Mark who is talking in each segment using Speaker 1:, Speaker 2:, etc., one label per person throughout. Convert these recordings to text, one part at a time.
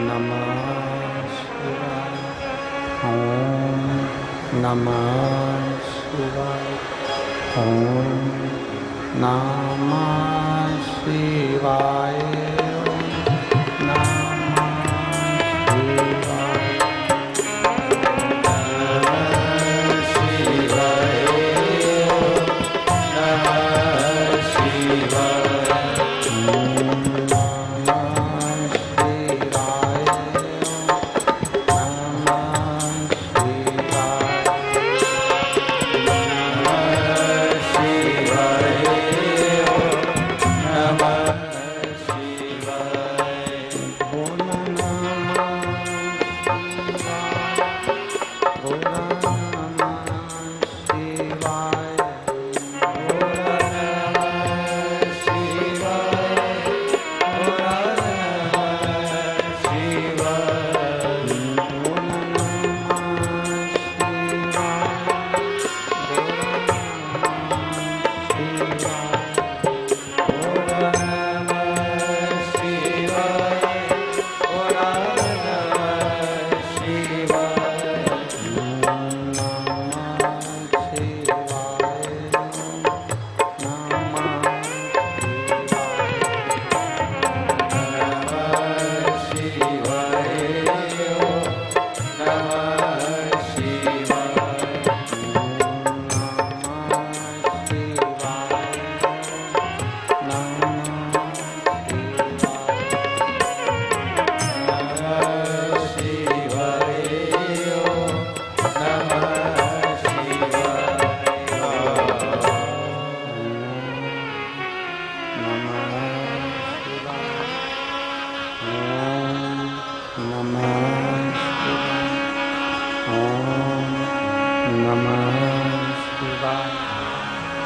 Speaker 1: नमः शिवाय। ओम नमः शिवाय। ओम नमः शिवाय।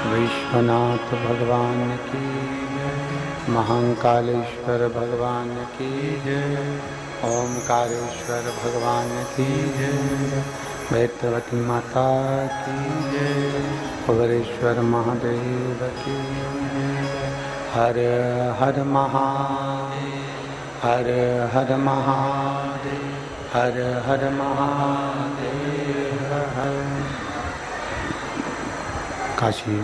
Speaker 1: विश्वनाथ भगवान की जय। महाकालेश्वर भगवान की जय। ओमकारेश्वर भगवान की जय। वैत्रवती माता की जय। भुवनेश्वर महादेव की जय। हर हर महादेव। हर हर महादेव। हर हर महादेव। हर काशी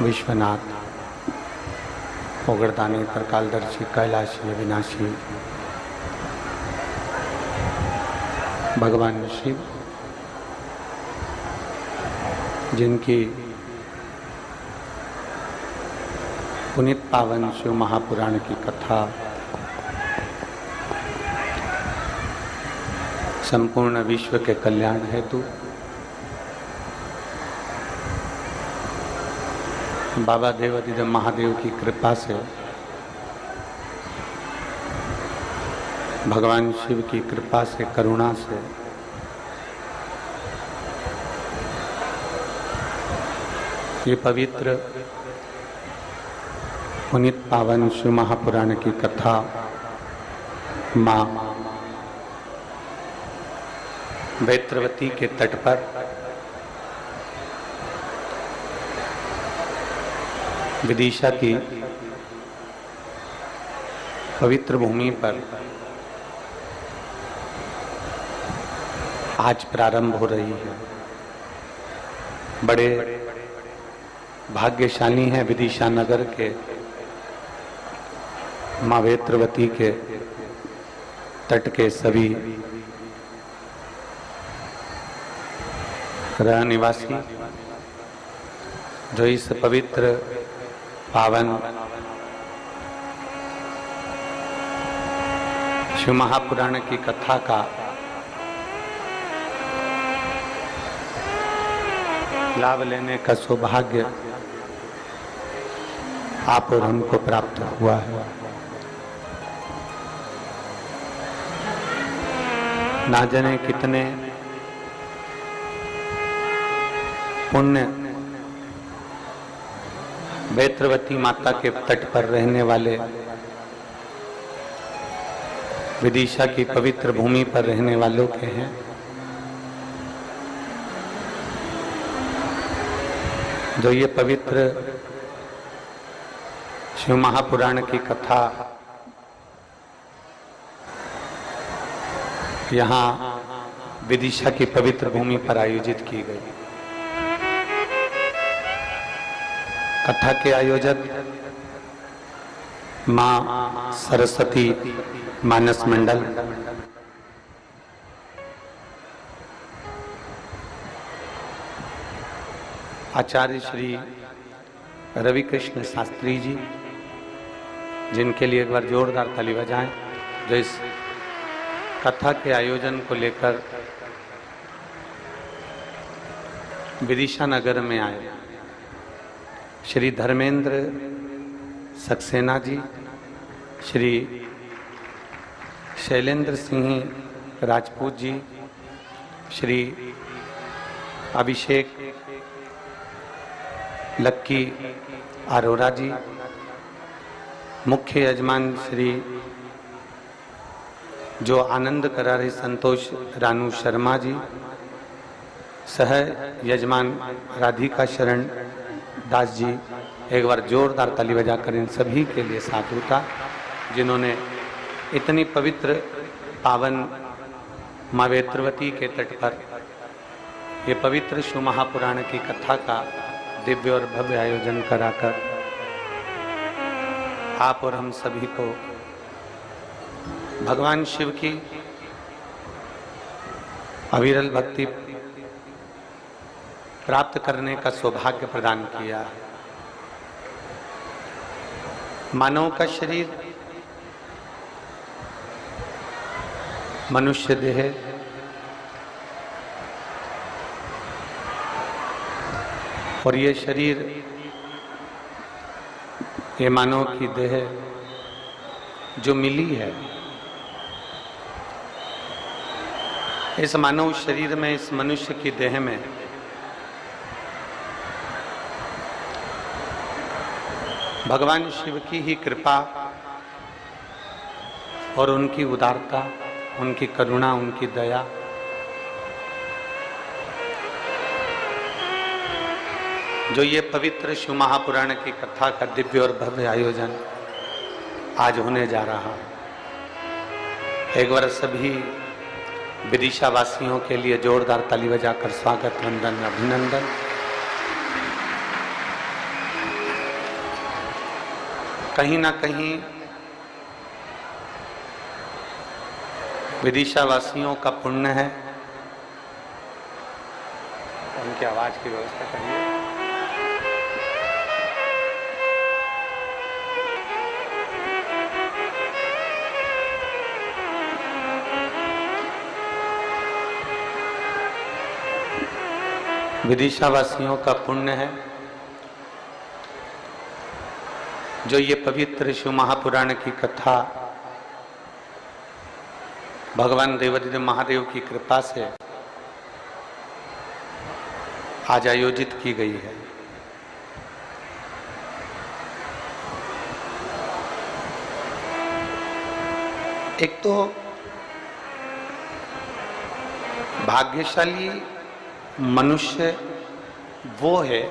Speaker 1: विश्वनाथ ओगरदानी त्रिकालदर्शी कैलाशी अविनाशी भगवान शिव, जिनकी पुनीत पावन शिव महापुराण की कथा संपूर्ण विश्व के कल्याण हेतु बाबा देवाधिदेव महादेव की कृपा से, भगवान शिव की कृपा से, करुणा से ये पवित्र पुनीत पावन शिव महापुराण की कथा माँ वैत्रवती के तट पर विदिशा की पवित्र भूमि पर आज प्रारंभ हो रही है। बड़े भाग्यशाली हैं विदिशा नगर के माँ वैत्रवती के तट के सभी रहनिवासी, जो इस पवित्र पावन शिव महापुराण की कथा का लाभ लेने का सौभाग्य आप और हमको प्राप्त हुआ है। ना जाने कितने पुण्य वैत्रवती माता के तट पर रहने वाले, विदिशा की पवित्र भूमि पर रहने वालों के हैं। जो ये पवित्र शिव महापुराण की कथा यहाँ विदिशा की पवित्र भूमि पर आयोजित की गई। कथा के आयोजक मां सरस्वती मानस मंडल, आचार्य श्री रवि कृष्ण शास्त्री जी, जिनके लिए एक बार जोरदार ताली बजाएं, जो इस कथा के आयोजन को लेकर विदिशा नगर में आए। श्री धर्मेंद्र सक्सेना जी, श्री शैलेंद्र सिंह राजपूत जी, श्री अभिषेक लक्की अरोरा जी, मुख्य यजमान श्री जो आनंद करा रहे संतोष रानू शर्मा जी, सह यजमान राधिका शरण दास जी। एक बार जोरदार ताली बजाकर इन सभी के लिए साधुता, जिन्होंने इतनी पवित्र पावन माँ वेत्रवती के तट पर ये पवित्र शिव महापुराण की कथा का दिव्य और भव्य आयोजन कराकर आप और हम सभी को भगवान शिव की अविरल भक्ति प्राप्त करने का सौभाग्य प्रदान किया है। मानव का शरीर मनुष्य देह और ये शरीर, ये मानव की देह जो मिली है, इस मानव शरीर में, इस मनुष्य की देह में भगवान शिव की ही कृपा और उनकी उदारता, उनकी करुणा, उनकी दया, जो ये पवित्र शिव महापुराण की कथा का दिव्य और भव्य आयोजन आज होने जा रहा है। एक बार सभी विदिशा वासियों के लिए जोरदार ताली बजाकर स्वागत, वंदन, अभिनंदन। कहीं ना कहीं विदिशा वासियों का पुण्य है। उनकी आवाज की व्यवस्था करिए। विदिशा वासियों का पुण्य है जो ये पवित्र शिव महापुराण की कथा भगवान देवाधिदेव महादेव की कृपा से आज आयोजित की गई है। एक तो भाग्यशाली मनुष्य वो है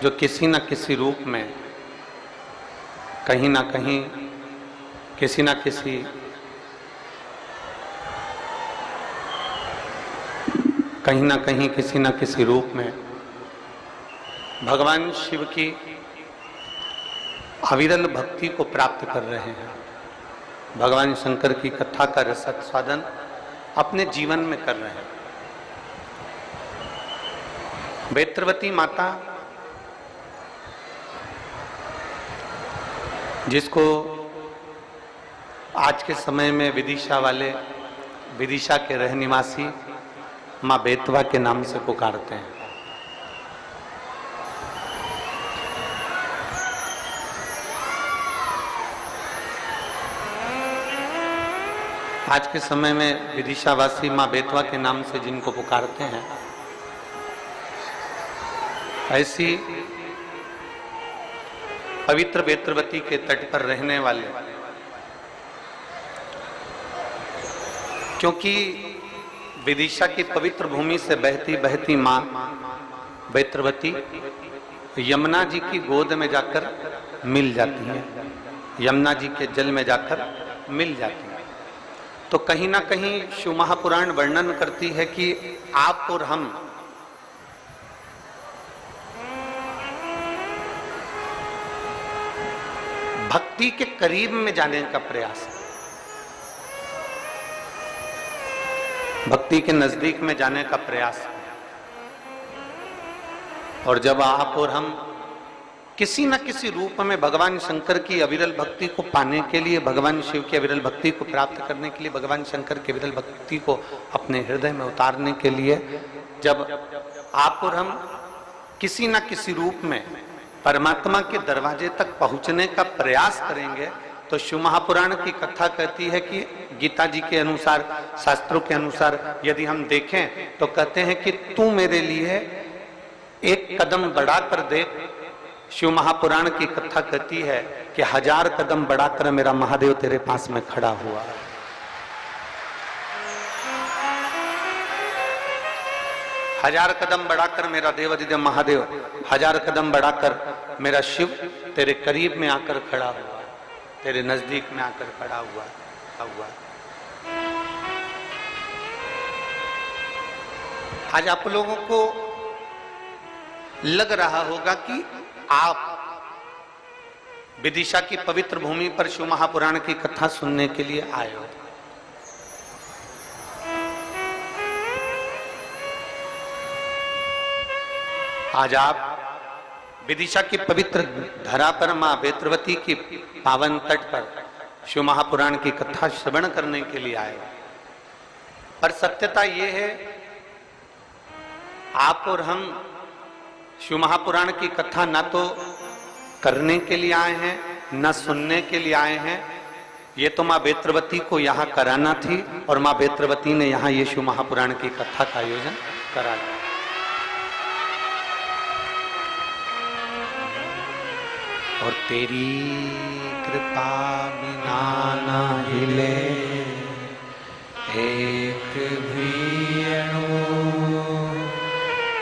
Speaker 1: जो किसी न किसी रूप में, कहीं ना कहीं, किसी न किसी रूप में भगवान शिव की अविरल भक्ति को प्राप्त कर रहे हैं। भगवान शंकर की कथा का रसास्वादन अपने जीवन में कर रहे हैं। वेत्रवती माता, जिसको आज के समय में विदिशा वाले, विदिशा के रहनिवासी माँ बेतवा के नाम से पुकारते हैं। आज के समय में विदिशावासी माँ बेतवा के नाम से जिनको पुकारते हैं, ऐसी पवित्र वेत्रवती के तट पर रहने वाले, क्योंकि विदिशा की पवित्र भूमि से बहती बहती माँ वेत्रवती यमुना जी की गोद में जाकर मिल जाती है, यमुना जी के जल में जाकर मिल जाती है। तो कहीं ना कहीं शिव महापुराण वर्णन करती है कि आप और हम भक्ति के करीब में जाने का प्रयास, भक्ति के नजदीक में जाने का प्रयास। और जब आप और हम किसी न किसी रूप में भगवान शंकर की अविरल भक्ति को पाने के लिए, भगवान शिव की अविरल भक्ति को प्राप्त करने के लिए, भगवान शंकर की अविरल भक्ति को अपने हृदय में उतारने के लिए जब आप और हम किसी न किसी रूप में परमात्मा के दरवाजे तक पहुंचने का प्रयास करेंगे, तो शिव महापुराण की कथा कहती है कि गीता जी के अनुसार, शास्त्रों के अनुसार यदि हम देखें तो कहते हैं कि तू मेरे लिए एक कदम बढ़ाकर देख। शिव महापुराण की कथा कहती है कि 1000 कदम बढ़ाकर मेरा महादेव तेरे पास में खड़ा हुआ। हजार कदम बढ़ाकर मेरा देवाधिदेव महादेव, 1000 कदम बढ़ाकर मेरा शिव तेरे करीब में आकर खड़ा हुआ, तेरे नजदीक में आकर खड़ा हुआ। आज आप लोगों को लग रहा होगा कि आप विदिशा की पवित्र भूमि पर शिव महापुराण की कथा सुनने के लिए आए हो। आज आप विदिशा की पवित्र धरा पर मां बेत्रवती की पावन तट पर शिव महापुराण की कथा श्रवण करने के लिए आए हो। पर सत्यता यह है, आप और हम शिव महापुराण की कथा ना तो करने के लिए आए हैं, न सुनने के लिए आए हैं। ये तो मां बेत्रवती को यहाँ कराना थी और मां बेत्रवती ने यहाँ ये शिव महापुराण की कथा का आयोजन करा दिया। और तेरी कृपा बिना ना हिले एक भी अणु,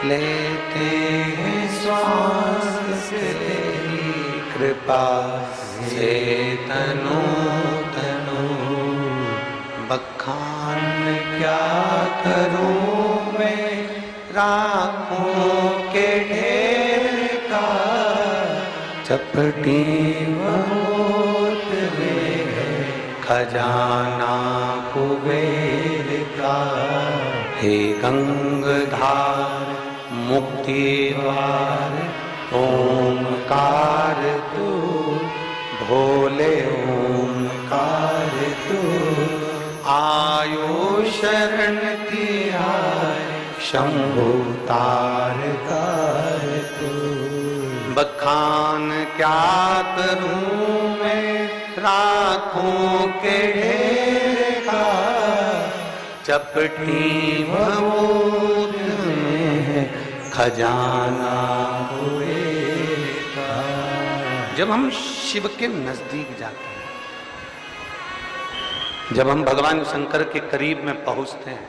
Speaker 1: लेते हैं श्वास तेरी कृपा से तनु तनु। बखान क्या करूं मैं राखों के ढेर का, चपटी बहुत में खजाना कुबेर का। हे गंगाधार मुक्तिवार ओंकार तू, भोले ओंकार तू। आयो शरण तिहार शंभु तार तार तू। बखान क्या करूं मैं राखों के ढेर का, चपटी भभूत में खजाना हुए का। जब हम शिव के नजदीक जाते हैं, जब हम भगवान शंकर के करीब में पहुंचते हैं,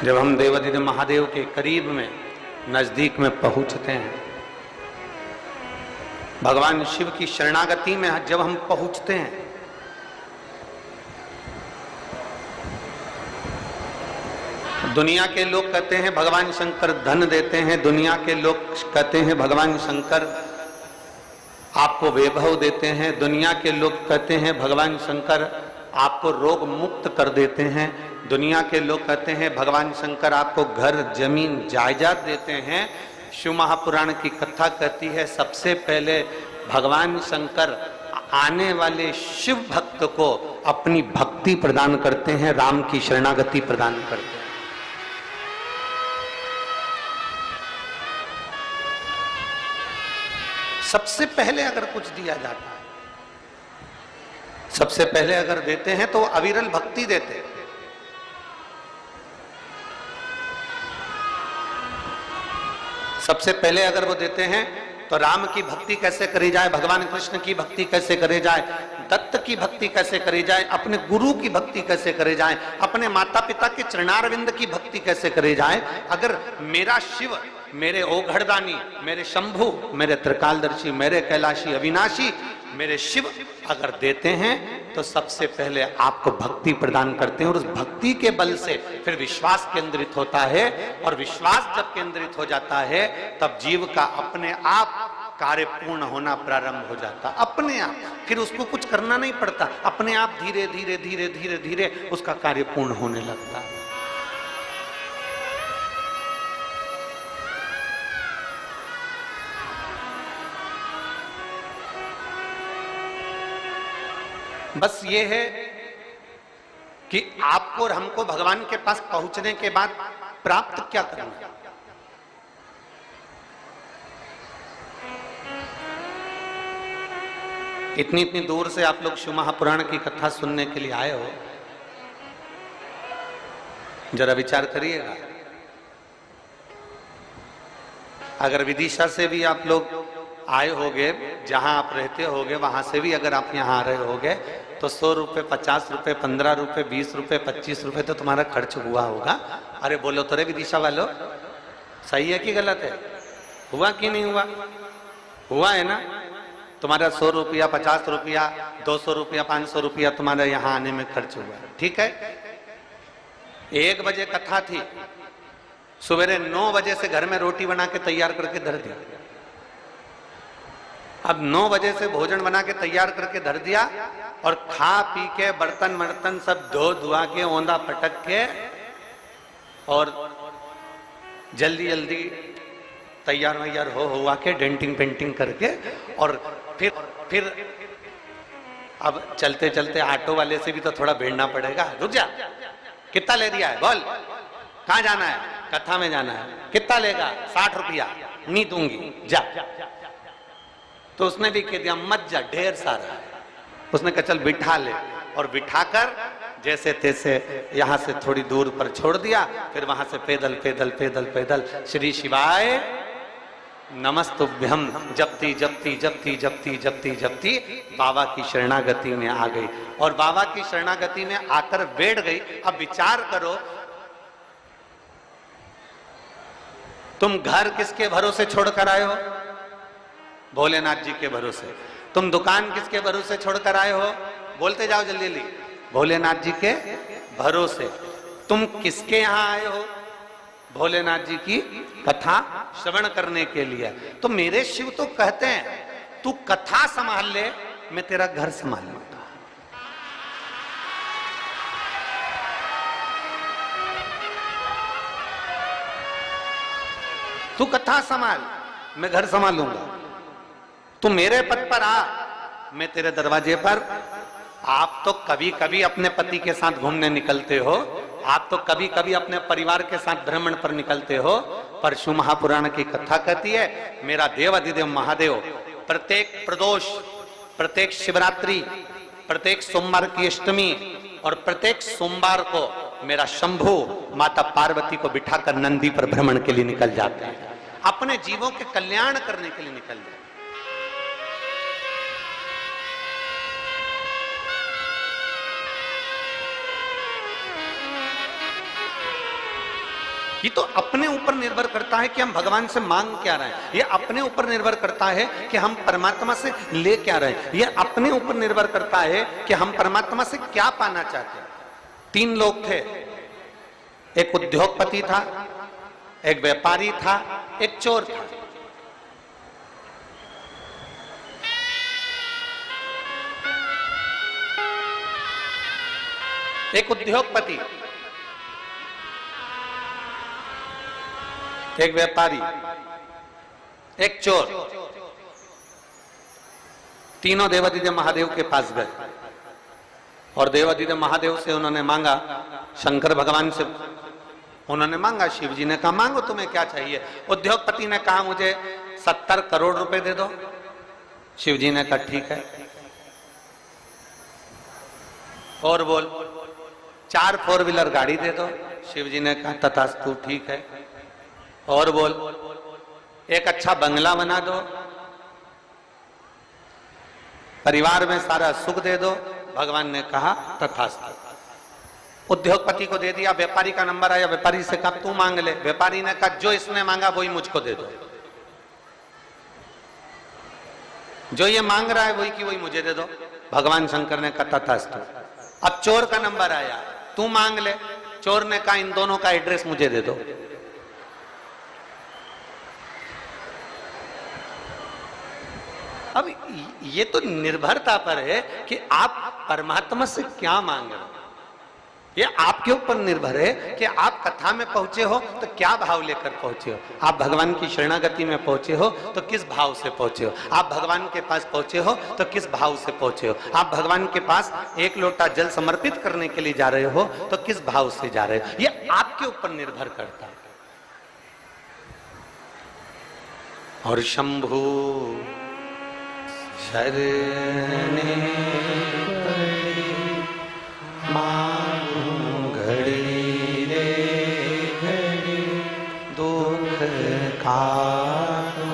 Speaker 1: जब हम देवाधिदेव महादेव के करीब में, नजदीक में पहुंचते हैं, भगवान शिव की शरणागति में जब हम पहुंचते हैं, दुनिया के लोग कहते हैं भगवान शंकर धन देते हैं, दुनिया के लोग कहते हैं भगवान शंकर आपको वैभव देते हैं, दुनिया के लोग कहते हैं भगवान शंकर आपको रोग मुक्त कर देते हैं, दुनिया के लोग कहते हैं भगवान शंकर आपको घर जमीन जायदाद देते हैं। शिव महापुराण की कथा कहती है सबसे पहले भगवान शंकर आने वाले शिव भक्त को अपनी भक्ति प्रदान करते हैं, राम की शरणागति प्रदान करते हैं। सबसे पहले अगर कुछ दिया जाता है, सबसे पहले अगर देते हैं तो अविरल भक्ति देते हैं। सबसे पहले अगर वो देते हैं तो राम की भक्ति कैसे करी जाए, भगवान कृष्ण की भक्ति कैसे करी जाए, दत्त की भक्ति कैसे करी जाए, अपने गुरु की भक्ति कैसे करी जाए, अपने माता पिता के चरणारविंद की भक्ति कैसे करी जाए। अगर मेरा शिव, मेरे ओघड़दानी, मेरे शंभु, मेरे त्रिकालदर्शी, मेरे कैलाशी अविनाशी, मेरे शिव अगर देते हैं तो सबसे पहले आपको भक्ति प्रदान करते हैं और उस भक्ति के बल से फिर विश्वास केंद्रित होता है, और विश्वास जब केंद्रित हो जाता है तब जीव का अपने आप कार्य पूर्ण होना प्रारंभ हो जाता, अपने आप। फिर उसको कुछ करना नहीं पड़ता, अपने आप धीरे धीरे धीरे धीरे धीरे उसका कार्य पूर्ण होने लगता। बस ये है कि आपको और हमको भगवान के पास पहुंचने के बाद प्राप्त क्या करना है। इतनी इतनी दूर से आप लोग शिव महापुराण की कथा सुनने के लिए आए हो, जरा विचार करिएगा। अगर विदिशा से भी आप लोग आए होगे, जहां आप रहते होगे वहां से भी अगर आप यहाँ आ रहे होगे, तो 100 रुपए, 50 रुपए, 15 रुपए, 20 रुपए, 25 रुपए तो तुम्हारा खर्च हुआ होगा। अरे बोलो तो रे विदिशा वालों, सही है कि गलत है? हुआ कि नहीं हुआ? हुआ है ना? तुम्हारा 100 रुपया, 50 रुपया, 200 रुपया, 500 रुपया तुम्हारा यहाँ आने में खर्च हुआ, ठीक है। 1 बजे कथा थी, सवेरे 9 बजे से घर में रोटी बना के तैयार करके धर दी। अब 9 बजे से भोजन बना के तैयार करके धर दिया, और खा पी के बर्तन वर्तन सब धो धुआ के औंधा पटक के और जल्दी जल्दी तैयार वैयार हो हुआ के डेंटिंग पेंटिंग करके, और फिर अब चलते चलते ऑटो वाले से भी तो थोड़ा भिड़ना पड़ेगा। रुक जा, कितना ले दिया है बोल, कहाँ जाना है? कथा में जाना है। कितना लेगा? 60 रुपया। नहीं दूंगी, जा। तो उसने भी कह दिया मत जा, ढेर सारा है। उसने कहा चल बिठा ले, और बिठाकर जैसे तैसे यहां से थोड़ी दूर पर छोड़ दिया। फिर वहां से पैदल पैदल पैदल पैदल श्री शिवाय नमस्तुभ्यम जपती जपती जपती जपती जपती जपती बाबा की शरणागति में आ गई, और बाबा की शरणागति में आकर बैठ गई। अब विचार करो, तुम घर किसके भरोसे छोड़कर आए हो? भोलेनाथ जी के भरोसे। तुम दुकान किसके भरोसे छोड़कर आए हो? बोलते जाओ जल्दी जल्दी। भोलेनाथ जी के भरोसे। तुम किसके यहां आए हो? भोलेनाथ जी की कथा श्रवण करने के लिए। तो मेरे शिव तो कहते हैं तू कथा संभाल ले, मैं तेरा घर संभाल लूंगा। तू कथा संभाल, मैं घर संभालूंगा। तू मेरे पद पर आ, मैं तेरे दरवाजे पर। आप तो कभी कभी अपने पति के साथ घूमने निकलते हो, आप तो कभी कभी अपने परिवार के साथ भ्रमण पर निकलते हो, पर शिव महापुराण की कथा कहती है मेरा देव अधिदेव महादेव प्रत्येक प्रदोष, प्रत्येक शिवरात्रि, प्रत्येक सोमवार की अष्टमी और प्रत्येक सोमवार को मेरा शंभु माता पार्वती को बिठाकर नंदी पर भ्रमण के लिए निकल जाते हैं, अपने जीवों के कल्याण करने के लिए निकल जाते हैं। ये तो अपने ऊपर निर्भर करता है कि हम भगवान से मांग क्या रहे हैं। ये अपने ऊपर निर्भर करता है कि हम परमात्मा से ले क्या रहे हैं। ये अपने ऊपर निर्भर करता है कि हम परमात्मा से क्या पाना चाहते हैं। 3 लोग थे, एक उद्योगपति था, एक व्यापारी था, एक चोर था। एक उद्योगपति, एक व्यापारी, एक चोर, तीनों देवाधिदेव महादेव के पास गए और देवाधिदेव महादेव से उन्होंने मांगा, शंकर भगवान से उन्होंने मांगा। शिव जी ने कहा मांगो तुम्हें क्या चाहिए। उद्योगपति ने कहा मुझे 70 करोड़ रुपए दे दो। शिव जी ने कहा ठीक है। और बोल 4 4 व्हीलर गाड़ी दे दो। शिव जी ने कहा तथास्तु ठीक है। और बोल एक अच्छा बंगला बना दो, परिवार में सारा सुख दे दो। भगवान ने कहा तथास्तु। उद्योगपति को दे दिया। व्यापारी का नंबर आया, व्यापारी से कहा तू मांग ले। व्यापारी ने कहा जो इसने मांगा वही मुझको दे दो, जो ये मांग रहा है वही की वही मुझे दे दो। भगवान शंकर ने कहा तथास्तु। अब चोर का नंबर आया, तू मांग ले। चोर ने कहा इन दोनों का एड्रेस मुझे दे दो। अब ये तो निर्भरता पर है कि आप परमात्मा से क्या मांग रहे हो। ये आपके ऊपर निर्भर है कि आप कथा में पहुंचे हो तो क्या भाव लेकर पहुंचे हो। आप भगवान की शरणागति में पहुंचे हो तो किस भाव से पहुंचे हो। आप भगवान के पास पहुंचे हो तो किस भाव से पहुंचे हो। आप भगवान के पास एक लोटा जल समर्पित करने के लिए जा रहे हो तो किस भाव से जा रहे हो। ये आपके ऊपर निर्भर करता है। और शंभु शरणे मांगू घड़ी रे घड़ी दुख काटो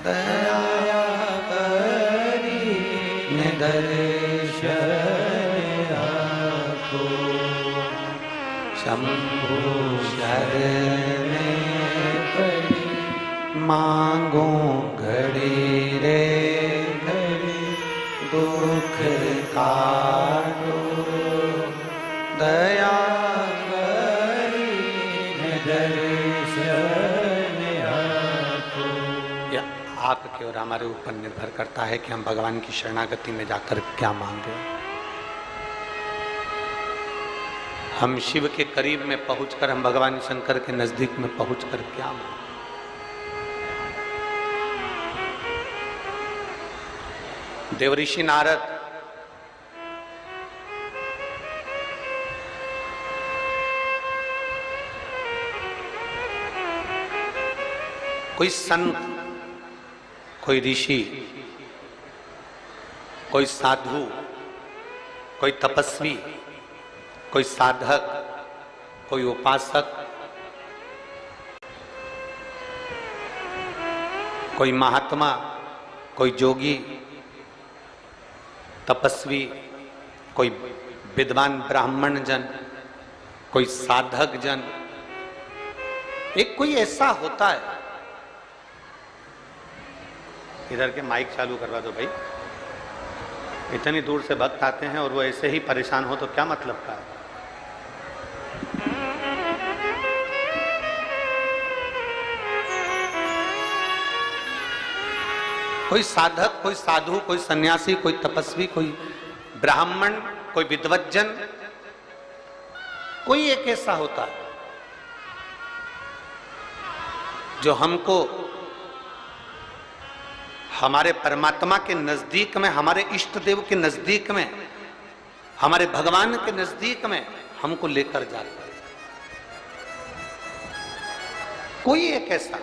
Speaker 1: दया करी दर्शन आको। शंभु शरणे मांगो घड़ी रे घड़ी दुख काटो दया करी दर्शन आको। यह आपके और हमारे ऊपर निर्भर करता है कि हम भगवान की शरणागति में जाकर क्या मांगे। हम शिव के करीब में पहुंचकर, हम भगवान शंकर के नजदीक में पहुंचकर क्या मांगे। देवऋषि नारद कोई संत, कोई ऋषि, कोई साधु, कोई तपस्वी, कोई साधक, कोई उपासक, कोई महात्मा, कोई जोगी, तपस्वी, कोई विद्वान ब्राह्मण जन, कोई साधक जन, एक कोई ऐसा होता है। इधर के माइक चालू करवा दो भाई। इतनी दूर से भक्त आते हैं और वो ऐसे ही परेशान हो तो क्या मतलब का है। कोई साधक, कोई साधु, कोई सन्यासी, कोई तपस्वी, कोई ब्राह्मण, कोई विद्वज्जन, कोई एक ऐसा होता है जो हमको हमारे परमात्मा के नजदीक में, हमारे इष्ट देव के नजदीक में, हमारे भगवान के नजदीक में हमको लेकर जाता है। कोई एक ऐसा।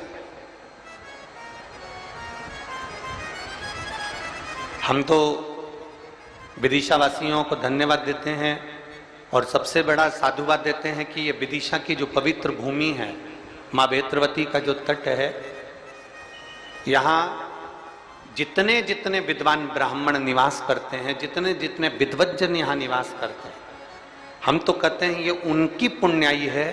Speaker 1: हम तो विदिशा वासियों को धन्यवाद देते हैं और सबसे बड़ा साधुवाद देते हैं कि ये विदिशा की जो पवित्र भूमि है, माँ बेत्रवती का जो तट है, यहाँ जितने जितने विद्वान ब्राह्मण निवास करते हैं, जितने जितने विद्वज्जन यहाँ निवास करते हैं, हम तो कहते हैं ये उनकी पुण्याई है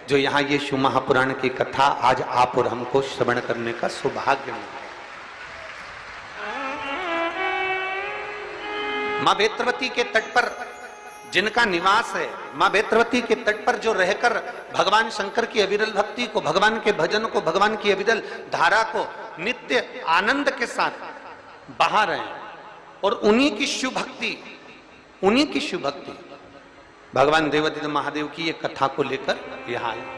Speaker 1: जो यहाँ ये शिव महापुराण की कथा आज आप और हमको श्रवण करने का सौभाग्य मिला। माँ बेत्रवती के तट पर जिनका निवास है, माँ बेत्रवती के तट पर जो रहकर भगवान शंकर की अविरल भक्ति को, भगवान के भजन को, भगवान की अविरल धारा को नित्य आनंद के साथ बहा रहे हैं, और उन्हीं की शिव भक्ति, उन्हीं की शिव भक्ति भगवान देवादिदेव महादेव की ये कथा को लेकर यहाँ आए।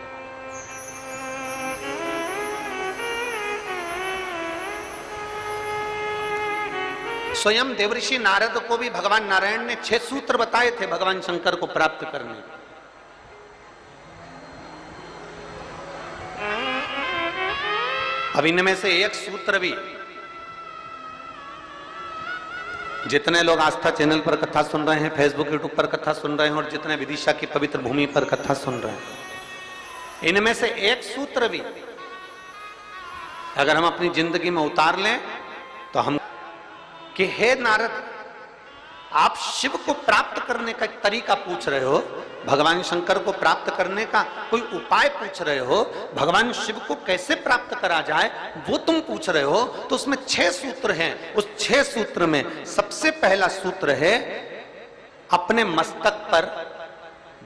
Speaker 1: स्वयं देवऋषि नारद को भी भगवान नारायण ने 6 सूत्र बताए थे भगवान शंकर को प्राप्त करने। अब इनमें से एक सूत्र भी, जितने लोग आस्था चैनल पर कथा सुन रहे हैं, फेसबुक यूट्यूब पर कथा सुन रहे हैं, और जितने विदिशा की पवित्र भूमि पर कथा सुन रहे हैं, इनमें से एक सूत्र भी अगर हम अपनी जिंदगी में उतार लें तो हम कि हे नारद, आप शिव को प्राप्त करने का एक तरीका पूछ रहे हो, भगवान शंकर को प्राप्त करने का कोई उपाय पूछ रहे हो, भगवान शिव को कैसे प्राप्त करा जाए वो तुम पूछ रहे हो। तो उसमें 6 सूत्र हैं। उस 6 सूत्र में सबसे पहला सूत्र है अपने मस्तक पर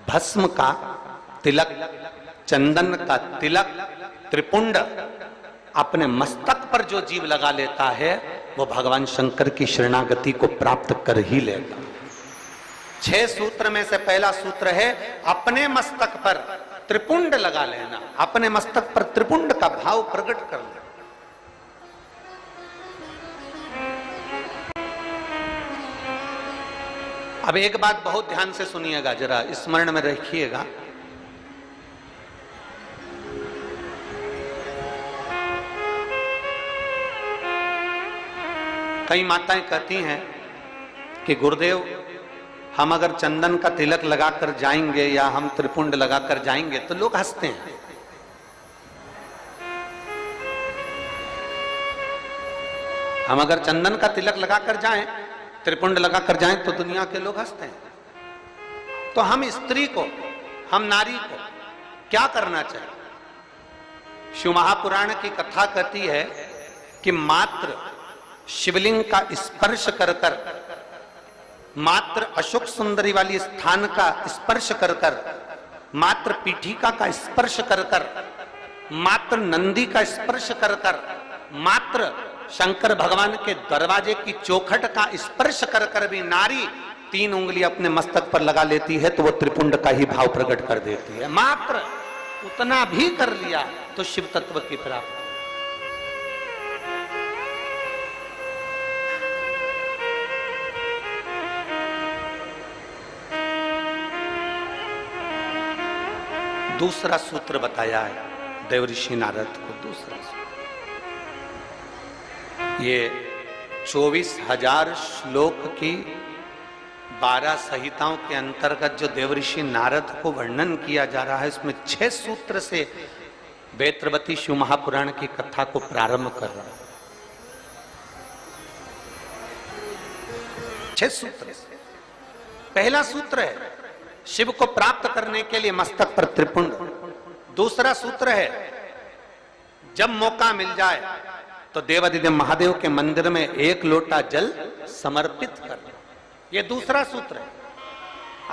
Speaker 1: भस्म का तिलक, चंदन का तिलक, त्रिपुंड अपने मस्तक पर जो जीव लगा लेता है वो भगवान शंकर की शरणागति को प्राप्त कर ही लेगा। 6 सूत्र में से पहला सूत्र है अपने मस्तक पर त्रिपुंड लगा लेना, अपने मस्तक पर त्रिपुंड का भाव प्रकट करना। अब एक बात बहुत ध्यान से सुनिएगा, जरा स्मरण में रखिएगा। कई माताएं कहती हैं कि गुरुदेव हम अगर चंदन का तिलक लगाकर जाएंगे या हम त्रिपुंड लगाकर जाएंगे तो लोग हंसते हैं। हम अगर चंदन का तिलक लगाकर जाएं, त्रिपुंड लगाकर जाएं तो दुनिया के लोग हंसते हैं। तो हम स्त्री को, हम नारी को क्या करना चाहिए? शिव महापुराण की कथा कहती है कि मात्र शिवलिंग का स्पर्श कर कर, मात्र अशोक सुंदरी वाली स्थान का स्पर्श कर कर, मात्र पीठिका का स्पर्श कर कर, मात्र नंदी का स्पर्श कर कर, मात्र शंकर भगवान के दरवाजे की चौखट का स्पर्श कर कर भी नारी 3 उंगली अपने मस्तक पर लगा लेती है तो वो त्रिपुंड का ही भाव प्रकट कर देती है। मात्र उतना भी कर लिया तो शिव तत्व की प्राप्ति। दूसरा सूत्र बताया है देवऋषि नारद को। दूसरा सूत्र ये 24,000 श्लोक की 12 संहिताओं के अंतर्गत जो देवऋषि नारद को वर्णन किया जा रहा है, इसमें 6 सूत्र से वेत्रवती शिव महापुराण की कथा को प्रारंभ कर रहा है। 6 सूत्र से पहला सूत्र है शिव को प्राप्त करने के लिए मस्तक पर त्रिपुंड। दूसरा सूत्र है जब मौका मिल जाए तो देवादिदेव महादेव के मंदिर में 1 लोटा जल समर्पित कर। यह दूसरा सूत्र है।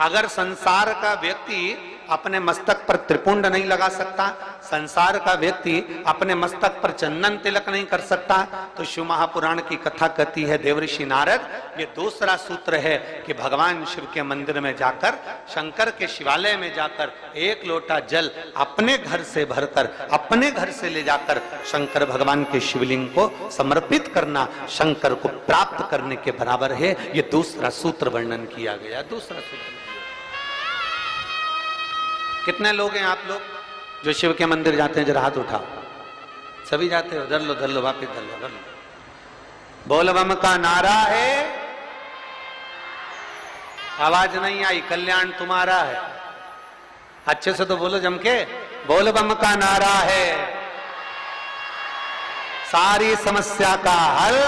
Speaker 1: अगर संसार का व्यक्ति अपने मस्तक पर त्रिपुंड नहीं लगा सकता, संसार का व्यक्ति अपने मस्तक पर चंदन तिलक नहीं कर सकता, तो शिव महापुराण की कथा कहती है देवऋषि नारद, ये दूसरा सूत्र है कि भगवान शिव के मंदिर में जाकर, शंकर के शिवालय में जाकर 1 लोटा जल अपने घर से भरकर, अपने घर से ले जाकर शंकर भगवान के शिवलिंग को समर्पित करना शंकर को प्राप्त करने के बराबर है। ये दूसरा सूत्र वर्णन किया गया। दूसरा सूत्र। कितने लोग हैं आप लोग जो शिव के मंदिर जाते हैं? जरा हाथ उठाओ। सभी जाते हो? धर लो वापिस धर लो। बोल बम का नारा है, आवाज नहीं आई, कल्याण तुम्हारा है। अच्छे से तो बोलो जम के। बोल बम का नारा है, सारी समस्या का हल।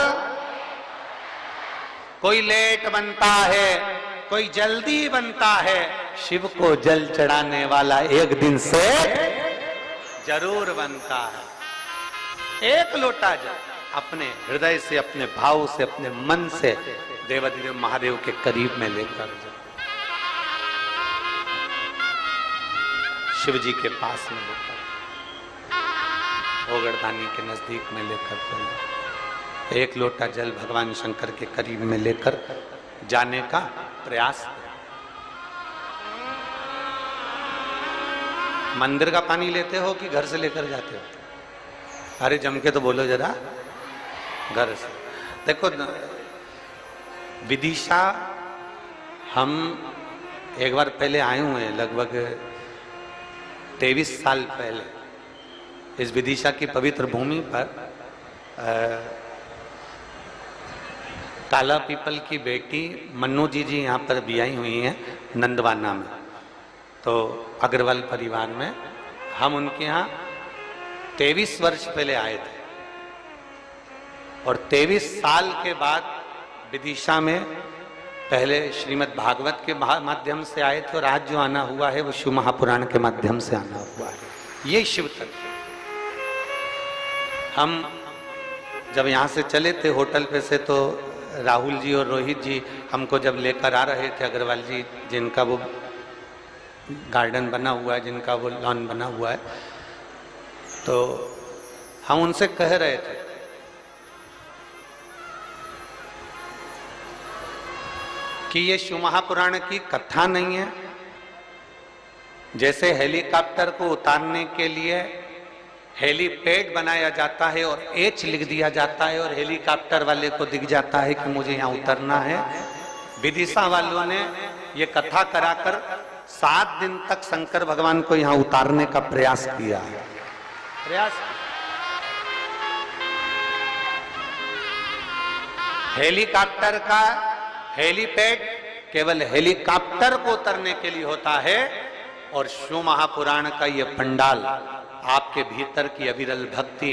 Speaker 1: कोई लेट बनता है, कोई जल्दी बनता है, शिव को जल चढ़ाने वाला एक दिन से जरूर बनता है। 1 लोटा जल अपने हृदय से, अपने भाव से, अपने मन से देवादिदेव महादेव के करीब में लेकर जाओ, शिव जी के पास में लेकर, ओगरदानी के नजदीक में लेकर चलो। 1 लोटा जल भगवान शंकर के करीब में लेकर जाने का प्रयास। मंदिर का पानी लेते हो कि घर से लेकर जाते हो? अरे जम के तो बोलो जरा। घर से। देखो विदिशा हम एक बार पहले आए हुए हैं, लगभग 23 साल पहले इस विदिशा की पवित्र भूमि पर काला पीपल की बेटी मन्नू जी यहाँ पर भी आई हुई हैं नंदवाना में। तो अग्रवाल परिवार में हम उनके यहाँ 23 वर्ष पहले आए थे और 23 साल के बाद विदिशा में पहले श्रीमद् भागवत के माध्यम से आए थे और आज जो आना हुआ है वो शिव महापुराण के माध्यम से आना हुआ है। ये शिव तत्व। हम जब यहाँ से चले थे होटल पे से तो राहुल जी और रोहित जी हमको जब लेकर आ रहे थे, अग्रवाल जी जिनका वो गार्डन बना हुआ है, जिनका वो लॉन बना हुआ है, तो हम उनसे कह रहे थे कि ये शिव महापुराण की कथा नहीं है। जैसे हेलीकॉप्टर को उतारने के लिए हेलीपैड बनाया जाता है और एच लिख दिया जाता है और हेलीकॉप्टर वाले को दिख जाता है कि मुझे यहाँ उतरना है, विदिशा वालों ने ये कथा कराकर 7 दिन तक शंकर भगवान को यहाँ उतारने का प्रयास किया है। हेलीकॉप्टर का हेलीपैड केवल हेलीकॉप्टर को उतरने के लिए होता है और शिव महापुराण का ये पंडाल आपके भीतर की अविरल भक्ति,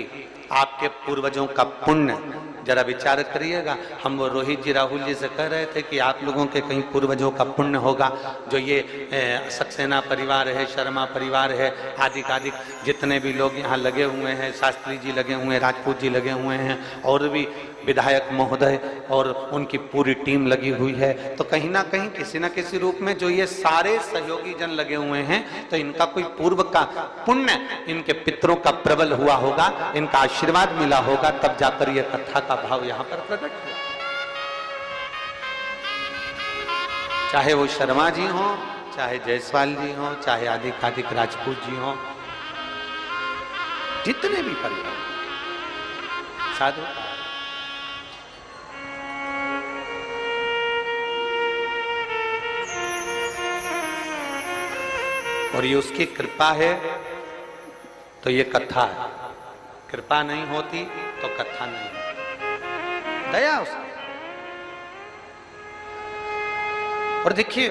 Speaker 1: आपके पूर्वजों का पुण्य, जरा विचार करिएगा। हम वो रोहित जी राहुल जी से कह रहे थे कि आप लोगों के कहीं पूर्वजों का पुण्य होगा, जो ये सक्सेना परिवार है, शर्मा परिवार है, आदि आदि जितने भी लोग यहाँ लगे हुए हैं, शास्त्री जी लगे हुए हैं, राजपूत जी लगे हुए हैं, और भी विधायक महोदय और उनकी पूरी टीम लगी हुई है, तो कहीं ना कहीं किसी न किसी रूप में जो ये सारे सहयोगी जन लगे हुए हैं, तो इनका कोई पूर्व का पुण्य, इनके पितरों का प्रबल हुआ होगा, इनका आशीर्वाद मिला होगा, तब जाकर ये कथा का भाव यहाँ पर प्रकट हुआ। चाहे वो शर्मा जी हो, चाहे जायसवाल जी हो, चाहे आदिक राजपूत जी हो, जितने भी परिवार साधु, और ये उसकी कृपा है तो ये कथा है। कृपा नहीं होती तो कथा नहीं होती, दया उसकी। और देखिए,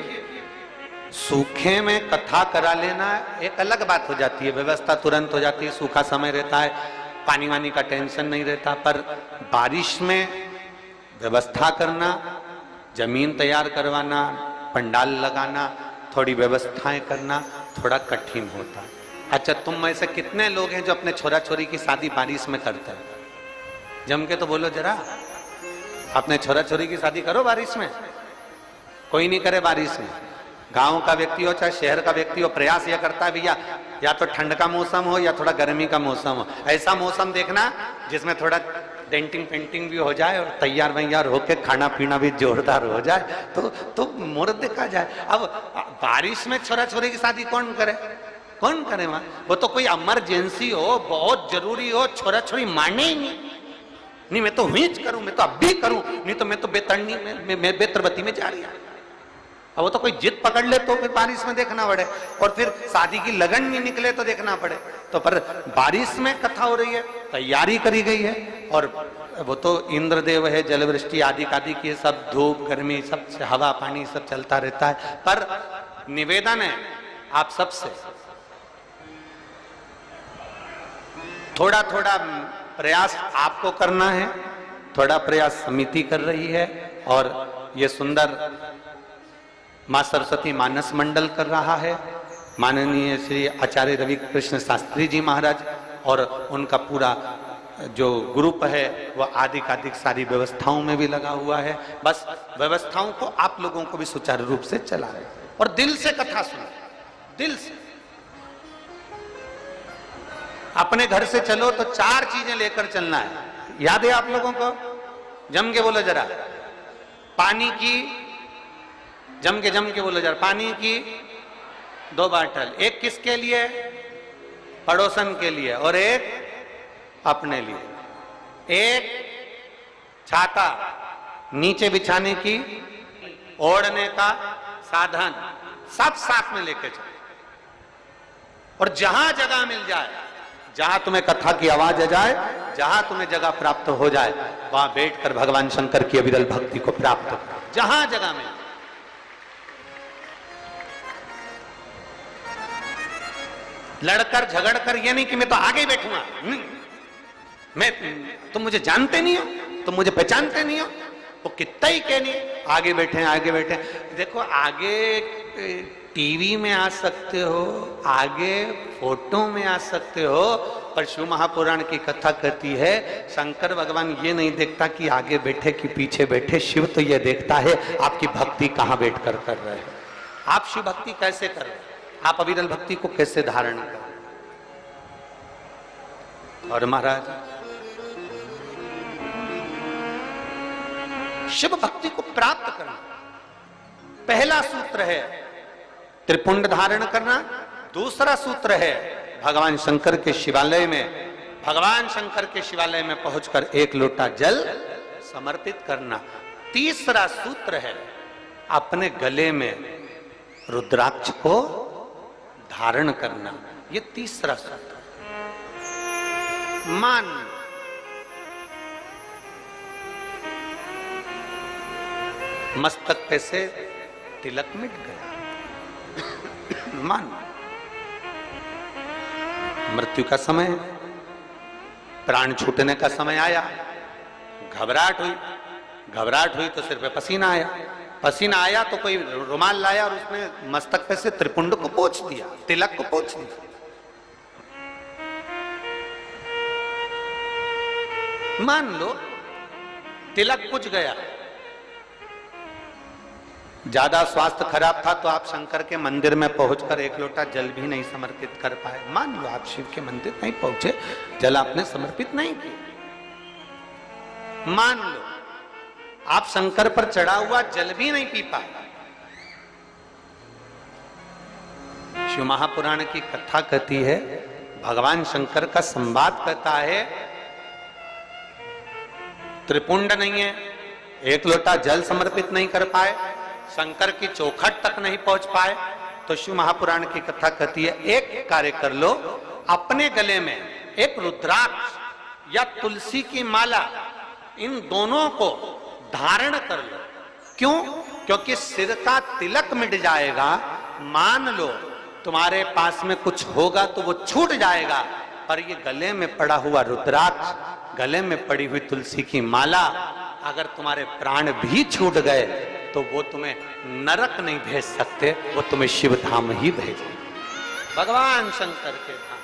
Speaker 1: सूखे में कथा करा लेना एक अलग बात हो जाती है, व्यवस्था तुरंत हो जाती है, सूखा समय रहता है, पानी वानी का टेंशन नहीं रहता। पर बारिश में व्यवस्था करना, जमीन तैयार करवाना, पंडाल लगाना, थोड़ी व्यवस्थाएं करना थोड़ा कठिन होता है। अच्छा, तुम में से कितने लोग हैं जो अपने छोरा छोरी की शादी बारिश में करते हैं? जम के तो बोलो जरा, अपने छोरा छोरी की शादी करो बारिश में। कोई नहीं करे बारिश में। गांव का व्यक्ति हो चाहे शहर का व्यक्ति हो, प्रयास यह करता है भैया या तो ठंड का मौसम हो या थोड़ा गर्मी का मौसम हो, ऐसा मौसम देखना जिसमें थोड़ा डेंटिंग पेंटिंग भी हो जाए और तैयार वैयार होके खाना पीना भी जोरदार हो जाए, तो मुहूर्त देखा जाए। अब बारिश में छोरा छोरी की शादी कौन करे? कौन करे वहां? वो तो कोई इमरजेंसी हो, बहुत जरूरी हो, छोरा छोरी माने ही नहीं, मैं तो हीच करूं, मैं तो अब भी करूं, नहीं तो मैं तो बेतरनी में बेतरबती में जा रही हूं। अब वो तो कोई जिद पकड़ ले तो फिर बारिश में देखना पड़े, और फिर शादी की लगन भी निकले तो देखना पड़े। तो पर बारिश में कथा हो रही है, तैयारी करी गई है, और वो तो इंद्रदेव है, जलवृष्टि आदि आदि की सब, धूप गर्मी सब, हवा पानी सब चलता रहता है। पर निवेदन है आप सबसे, थोड़ा थोड़ा प्रयास आपको करना है, थोड़ा प्रयास समिति कर रही है, और ये सुंदर मां सरस्वती मानस मंडल कर रहा है, माननीय श्री आचार्य रवि कृष्ण शास्त्री जी महाराज और उनका पूरा जो ग्रुप है वह आदि सारी व्यवस्थाओं में भी लगा हुआ है। बस व्यवस्थाओं को आप लोगों को भी सुचारू रूप से चला रहे, और दिल से कथा सुनो, दिल से। अपने घर से चलो तो 4 चीजें लेकर चलना है, याद है आप लोगों को? जम के बोलो जरा, पानी की, जम के बोलो जरा, पानी की 2 बाटल, एक किसके लिए? पड़ोसन के लिए, और एक अपने लिए। एक छाता नीचे बिछाने की, ओढ़ने का साधन, सब साथ में लेके चलो। और जहां जगह मिल जाए, जहां तुम्हें कथा की आवाज आ जाए, जहां तुम्हें जगह प्राप्त हो जाए, वहां बैठकर भगवान शंकर की अविरल भक्ति को प्राप्त करो, जहां जगह मिल। लड़कर झगड़कर, ये नहीं कि मैं तो आगे ही बैठूंगा, नहीं, मैं, तुम मुझे जानते नहीं हो, तुम मुझे पहचानते नहीं हो, वो कितना ही कहनी आगे बैठे आगे बैठे। देखो आगे टीवी में आ सकते हो, आगे फोटो में आ सकते हो, पर शिव महापुराण की कथा कहती है शंकर भगवान ये नहीं देखता कि आगे बैठे कि पीछे बैठे, शिव तो ये देखता है आपकी भक्ति कहां बैठ कर रहे हैं, आप शिव भक्ति कैसे कर रहे हैं, आप अविरल भक्ति को कैसे धारण कर। और महाराज शिव भक्ति को प्राप्त करना पहला सूत्र है त्रिपुंड धारण करना, दूसरा सूत्र है भगवान शंकर के शिवालय में, भगवान शंकर के शिवालय में पहुंचकर एक लोटा जल समर्पित करना, तीसरा सूत्र है अपने गले में रुद्राक्ष को धारण करना। ये तीसरा सूत्र। मान मस्तक पे से तिलक मिट गया, मान मृत्यु का समय, प्राण छूटने का समय आया, घबराहट हुई तो सिर पे पसीना आया तो कोई रुमाल लाया और उसने मस्तक पे से त्रिपुंड को पोंछ दिया, तिलक को पोंछ दिया। मान लो तिलक पुछ गया, ज्यादा स्वास्थ्य खराब था तो आप शंकर के मंदिर में पहुंचकर एक लोटा जल भी नहीं समर्पित कर पाए। मान लो आप शिव के मंदिर नहीं पहुंचे, जल आपने समर्पित नहीं किया। मान लो आप शंकर पर चढ़ा हुआ जल भी नहीं पी पाए। शिव महापुराण की कथा कहती है, भगवान शंकर का संवाद कहता है, त्रिपुंड नहीं है, एक लोटा जल समर्पित नहीं कर पाए, शंकर की चौखट तक नहीं पहुंच पाए, तो शिव महापुराण की कथा कहती है एक कार्य कर लो, अपने गले में एक रुद्राक्ष या तुलसी की माला, इन दोनों को धारण कर लो। क्यों? क्योंकि सिर का तिलक मिट जाएगा, मान लो तुम्हारे पास में कुछ होगा तो वो छूट जाएगा, पर ये गले में पड़ा हुआ रुद्राक्ष, गले में पड़ी हुई तुलसी की माला, अगर तुम्हारे प्राण भी छूट गए तो वो तुम्हें नरक नहीं भेज सकते, वो तुम्हें शिव धाम ही भेजेंगे, भगवान शंकर के धाम।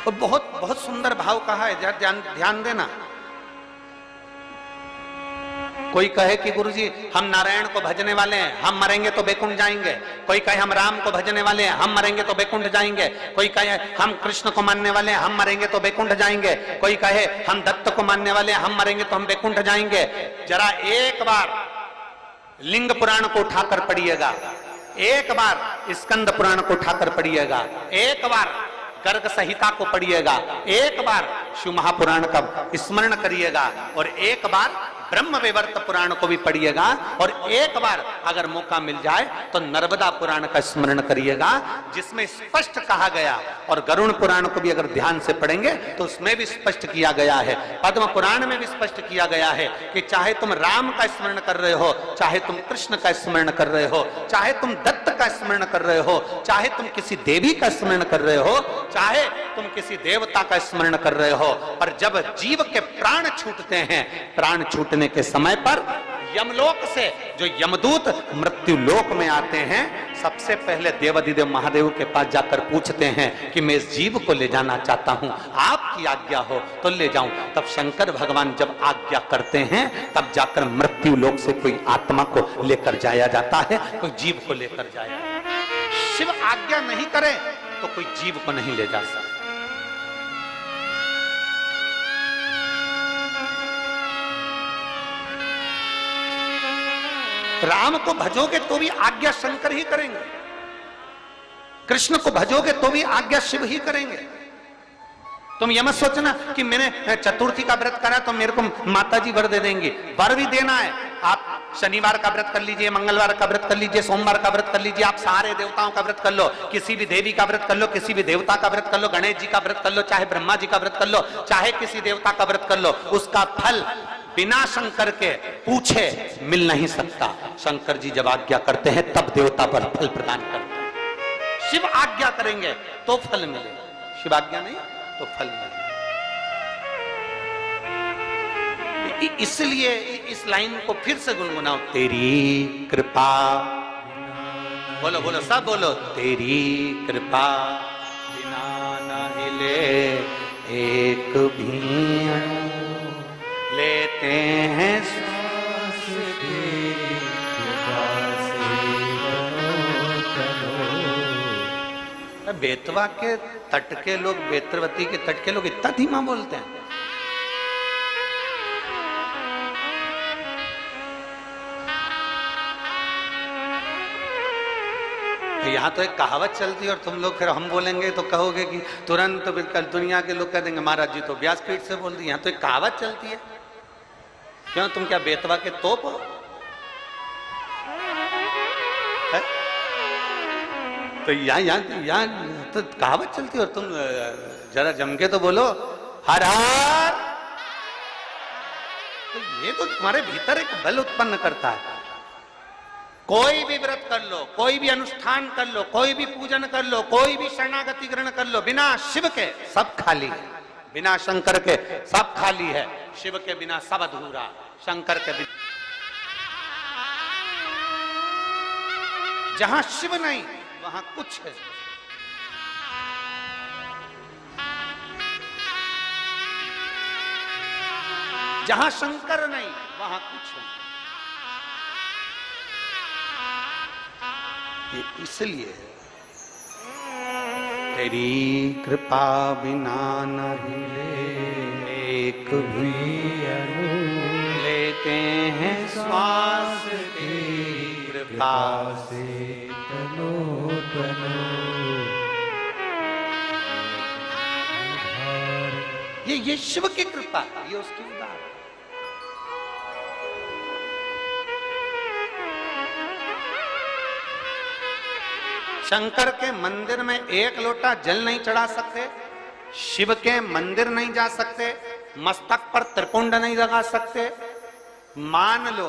Speaker 1: और बहुत बहुत सुंदर भाव कहा है, ध्यान देना। कोई कहे कि गुरुजी हम नारायण को भजने वाले हैं, हम मरेंगे तो बैकुंठ जाएंगे। कोई कहे हम राम को भजने वाले हैं, हम मरेंगे तो बैकुंठ जाएंगे। कोई कहे हम कृष्ण को मानने वाले हैं, हम मरेंगे तो बैकुंठ जाएंगे। कोई कहे हम दत्त को मानने वाले हैं, हम मरेंगे तो हम बैकुंठ जाएंगे। जरा एक बार लिंग पुराण को उठाकर पढ़िएगा, एक बार स्कंद पुराण को उठाकर पढ़िएगा, एक बार गर्ग संहिता को पढ़िएगा, एक बार शिव महापुराण का स्मरण करिएगा, और एक बार ब्रह्म वैवर्त पुराण को भी पढ़िएगा, और एक बार अगर मौका मिल जाए तो नर्मदा पुराण का स्मरण करिएगा, जिसमें स्पष्ट कहा गया, और गरुड़ पुराण को भी अगर ध्यान से पढ़ेंगे तो उसमें भी स्पष्ट किया गया है, पद्म पुराण में भी स्पष्ट किया गया है कि चाहे तुम राम का स्मरण कर रहे हो, चाहे तुम कृष्ण का स्मरण कर रहे हो, चाहे तुम दत्त का स्मरण कर रहे हो, चाहे तुम किसी देवी का स्मरण कर रहे हो, चाहे तुम किसी देवता का स्मरण कर रहे हो, पर जब जीव के प्राण छूटते हैं, प्राण छूटने के समय पर यमलोक से जो यमदूत मृत्यु लोक में आते हैं, सबसे पहले देवाधिदेव महादेव के पास जाकर पूछते हैं कि मैं इस जीव को ले जाना चाहता हूं, आपकी आज्ञा हो तो ले जाऊं। तब शंकर भगवान जब आज्ञा करते हैं, तब जाकर मृत्यु लोक से कोई आत्मा को लेकर जाया जाता है, कोई जीव को लेकर जाया। शिव आज्ञा नहीं करे तो कोई जीव को नहीं ले जा सकता। राम को भजोगे तो भी आज्ञा शंकर ही करेंगे, कृष्ण को भजोगे तो भी आज्ञा शिव ही करेंगे। तुम ये मत सोचना कि मैंने चतुर्थी का व्रत करा तो मेरे को माता जी वर दे देंगी, वर भी देना है। आप शनिवार का व्रत कर लीजिए, मंगलवार का व्रत कर लीजिए, सोमवार का व्रत कर लीजिए, आप सारे देवताओं का व्रत कर लो, किसी भी देवी का व्रत कर लो, किसी भी देवता का व्रत कर लो, गणेश जी का व्रत कर लो, चाहे ब्रह्मा जी का व्रत कर लो, चाहे किसी देवता का व्रत कर लो, उसका फल बिना शंकर के पूछे मिल नहीं सकता। शंकर जी जब आज्ञा करते हैं तब देवता पर फल प्रदान करते हैं। शिव आज्ञा करेंगे तो फल मिलेगा, शिव आज्ञा नहीं तो फल मिलेगा। इसलिए इस लाइन को फिर से गुनगुनाओ, तेरी कृपा, बोलो बोलो सब बोलो, तेरी कृपा बिना न हिले एक भी अणु, लेते हैं श्वास तेरी कृपा से तनो। बेतवा के तट के लोग, बेतरवती के तट के लोग इतना धीमा बोलते हैं। यहाँ तो एक कहावत चलती है और तुम लोग फिर हम बोलेंगे तो कहोगे कि तुरंत बिल्कुल दुनिया के लोग कह देंगे महाराज जी तो व्यासपीठ से बोल दी। यहाँ तो एक कहावत चलती है। क्यों, तुम क्या बेतवा के तोप हो? तो यहाँ तो कहावत चलती है और तुम जरा जम के तो बोलो हर हर। तो ये तो तुम्हारे भीतर एक बल उत्पन्न करता है। कोई भी व्रत कर लो, कोई भी अनुष्ठान कर लो, कोई भी पूजन कर लो, कोई भी शरणागति ग्रहण कर लो, बिना शिव के सब खाली है, बिना शंकर के सब खाली है, शिव के बिना सब अधूरा, शंकर के बिना। जहां शिव नहीं वहां कुछ है। जहां शंकर नहीं वहां कुछ है। इसलिए तेरी कृपा बिना न हिले एक भी अणु, लेते हैं श्वास तेरी कृपा से तनो तनो। ये शिव की कृपा है, ये उसकी उदार। शंकर के मंदिर में एक लोटा जल नहीं चढ़ा सकते, शिव के मंदिर नहीं जा सकते, मस्तक पर त्रिपुंड नहीं लगा सकते, मान लो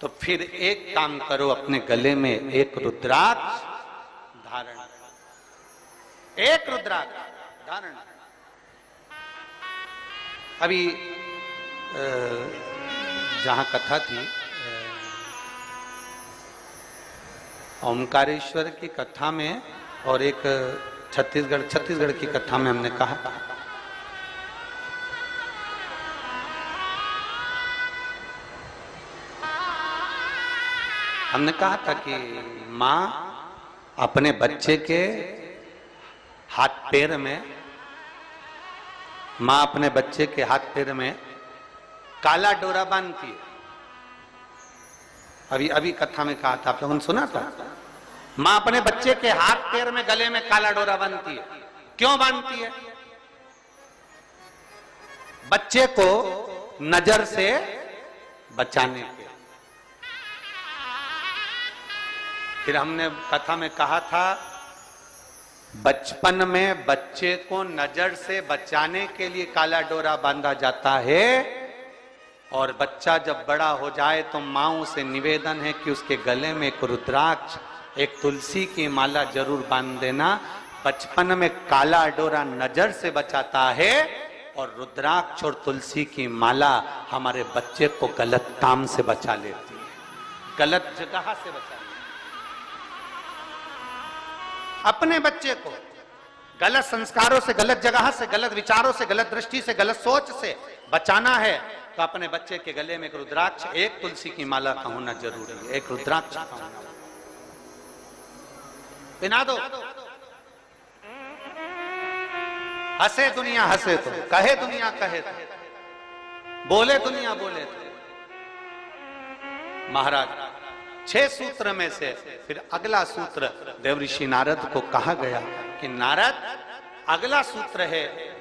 Speaker 1: तो फिर एक काम करो, अपने गले में एक रुद्राक्ष धारण, एक रुद्राक्ष धारण। अभी जहां कथा थी, ओमकारेश्वर की कथा में और एक छत्तीसगढ़ की कथा में हमने कहा था कि माँ अपने बच्चे के हाथ पैर में, माँ अपने बच्चे के हाथ पैर में काला डोरा बांधती है। अभी कथा में कहा था, आप लोगों ने सुना था। मां अपने बच्चे के हाथ पैर में गले में काला डोरा बांधती है। क्यों बांधती है? बच्चे को नजर से बचाने के। फिर हमने कथा में कहा था, बचपन में बच्चे को नजर से बचाने के लिए काला डोरा बांधा जाता है, और बच्चा जब बड़ा हो जाए तो माँओं से निवेदन है कि उसके गले में एक रुद्राक्ष, एक तुलसी की माला जरूर बांध देना। बचपन में काला डोरा नजर से बचाता है और रुद्राक्ष और तुलसी की माला हमारे बच्चे को गलत काम से बचा लेती है, गलत जगह से बचा लेती है। अपने बच्चे को गलत संस्कारों से, गलत जगह से, गलत विचारों से, गलत दृष्टि से, गलत सोच से बचाना है तो अपने बच्चे के गले में एक रुद्राक्ष, एक तुलसी की माला का होना जरूरी है। एक रुद्राक्ष का होना पिना दो। हंसे दुनिया हंसे तो, कहे दुनिया कहे तो, बोले दुनिया बोले तो। महाराज 6 सूत्र में से फिर अगला सूत्र देवऋषि नारद को कहा गया कि नारद, अगला सूत्र है,